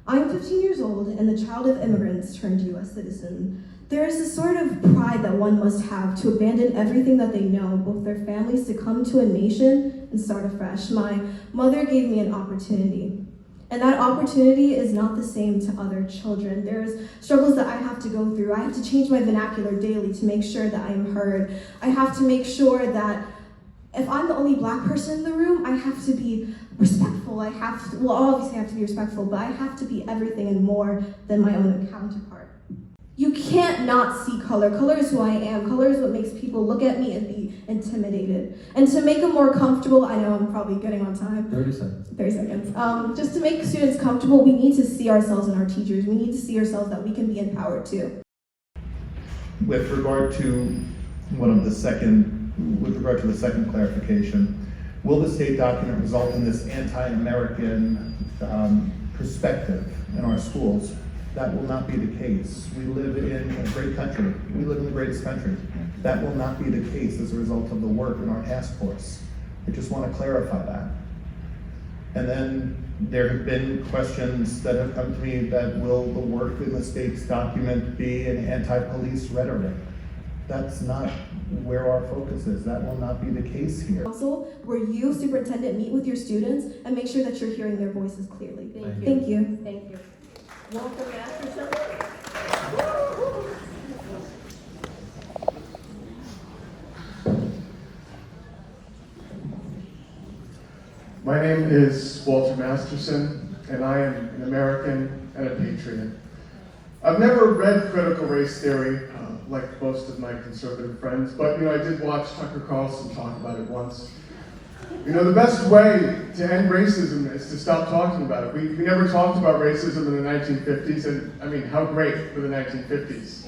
I'm 15 years old and the child of immigrants turned US citizen. There is a sort of pride that one must have to abandon everything that they know, both their families, to come to a nation and start afresh. My mother gave me an opportunity. And that opportunity is not the same to other children. There's struggles that I have to go through. I have to change my vernacular daily to make sure that I am heard. I have to make sure that if I'm the only Black person in the room, I have to be respectful. Obviously I have to be respectful, but I have to be everything and more than my own counterpart. You can't not see color. Color is who I am. Color is what makes people look at me and be intimidated. And to make them more comfortable, I know I'm probably getting on time. 30 seconds. 30 seconds. Just to make students comfortable, we need to see ourselves in our teachers. We need to see ourselves that we can be empowered too. With regard to the second clarification, will the state document result in this anti-American perspective in our schools? That will not be the case. We live in a great country. We live in the greatest country. That will not be the case as a result of the work in our task force. I just want to clarify that. And then there have been questions that have come to me that will the work in the state's document be an anti-police rhetoric? That's not where our focus is. That will not be the case here. Council, where you, superintendent, meet with your students and make sure that you're hearing their voices clearly. Thank you. Thank you. Thank you. Walter Masterson. My name is Walter Masterson, and I am an American and a patriot. I've never read critical race theory like most of my conservative friends, but I did watch Tucker Carlson talk about it once. The best way to end racism is to stop talking about it. We never talked about racism in the 1950s, and how great for the 1950s.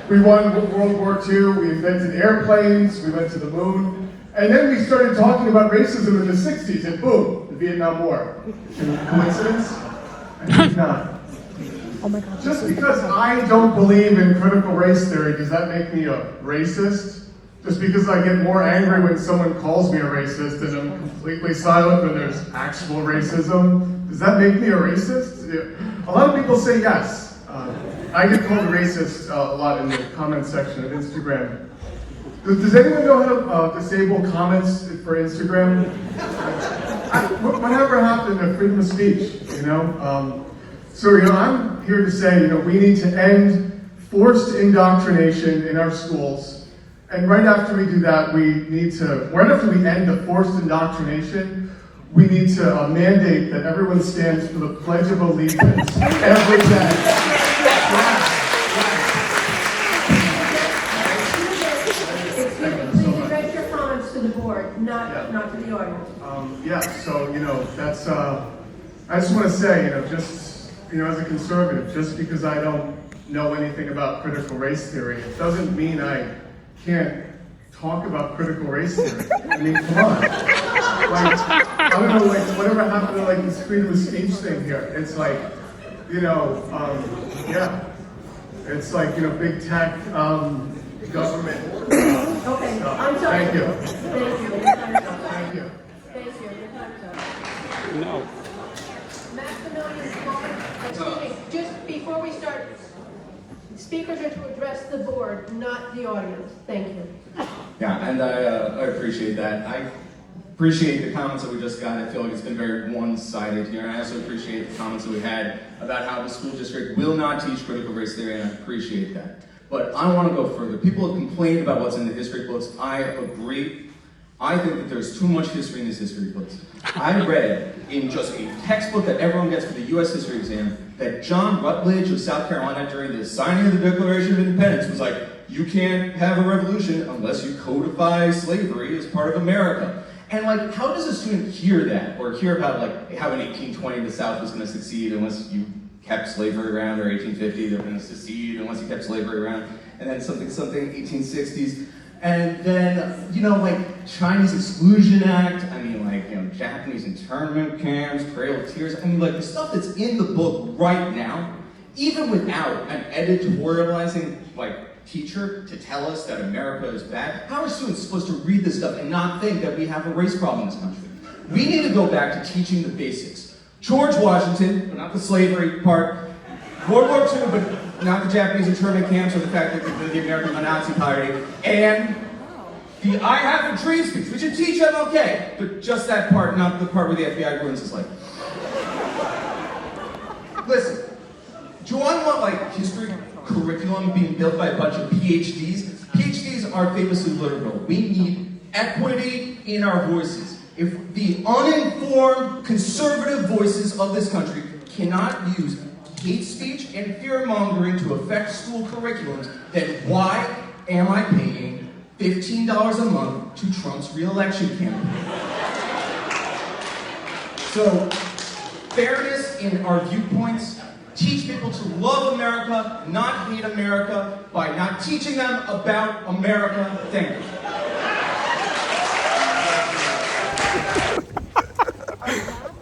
We won World War II, we invented airplanes, we went to the moon, and then we started talking about racism in the 60s, and boom, the Vietnam War. Coincidence? I think not. Oh my God. Just because I don't believe in critical race theory, does that make me a racist? Just because I get more angry when someone calls me a racist and I'm completely silent when there's actual racism, does that make me a racist? A lot of people say yes. I get called a racist a lot in the comment section of Instagram. Does anyone know how to disable comments for Instagram? Whatever happened to freedom of speech, So, I'm here to say, we need to end forced indoctrination in our schools. And right after we do that, right after we end the forced indoctrination, we need to mandate that everyone stands for the Pledge of Allegiance every day. Please address your comments to the board, not to the audience. That's, I just want to say, as a conservative, just because I don't know anything about critical race theory, it doesn't mean I can't talk about critical race theory. Come on. I don't know, whatever happened to this freedom of speech thing here. It's It's big tech, government. Okay, I'm sorry. Thank you. Thank you. Thank you. Thank you. Your time's up. No. Maximilian Clark, excuse me, just before we start, speakers are to address the board, not the audience. Thank you. Yeah, and I appreciate that. I appreciate the comments that we just got. I feel like it's been very one-sided here. I also appreciate the comments that we had about how the school district will not teach critical race theory, and I appreciate that. But I want to go further. People have complained about what's in the history books. I agree. I think that there's too much history in these history books. I read in just a textbook that everyone gets for the U.S. history exam that John Rutledge of South Carolina during the signing of the Declaration of Independence was like, you can't have a revolution unless you codify slavery as part of America. And how does a student hear that, or hear about how in 1820 the South was going to succeed unless you kept slavery around, or 1850 they're going to secede unless you kept slavery around, and then something 1860s. And then, Chinese Exclusion Act, Japanese internment camps, Trail of Tears, the stuff that's in the book right now, even without an editorializing, teacher to tell us that America is bad, how are students supposed to read this stuff and not think that we have a race problem in this country? We need to go back to teaching the basics. George Washington, but not the slavery part, World War II, but not the Japanese internment camps or the fact that the American Nazi Party, and the I have a dream speech. We should teach MLK, but just that part, not the part where the FBI ruins his life. Listen, do I want like history curriculum being built by a bunch of PhDs? PhDs are famously liberal. We need equity in our voices. If the uninformed, conservative voices of this country cannot use hate speech and fear-mongering to affect school curriculums, then why am I paying $15 a month to Trump's re-election campaign? So, fairness in our viewpoints, teach people to love America, not hate America, by not teaching them about America. Thank you.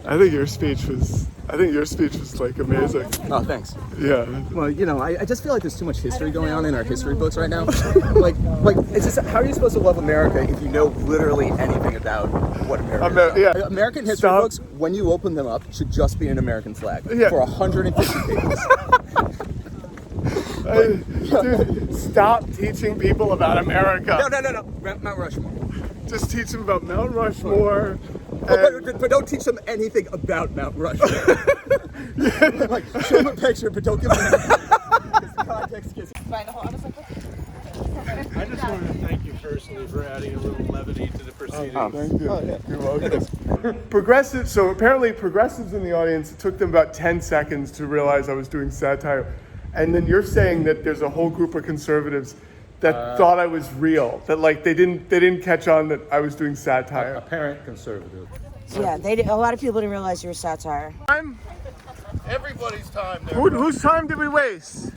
I think your speech was like amazing. Oh, thanks. Yeah. Well, you know, I just feel like there's too much history going on in our history books right now. like, it's just, how are you supposed to love America if you know literally anything about what America is? Yeah. American history books, when you open them up, should just be an American flag for 150 pages. Dude, stop teaching people about America. No. Mount Rushmore. Just teach them about Mount Rushmore. But don't teach them anything about Mount Rushmore. Like, show them a picture, but don't give them anything. Because the context gives Right, hold on a second. I just wanted to thank you personally for adding a little levity to the proceedings. Thank you. You're welcome. Progressives, so apparently progressives in the audience, it took them about 10 seconds to realize I was doing satire. And then you're saying that there's a whole group of conservatives that thought I was real, that like they didn't catch on that I was doing satire. Apparent conservative. Yeah, a lot of people didn't realize you were satire. Everybody's time there. Whose time did we waste?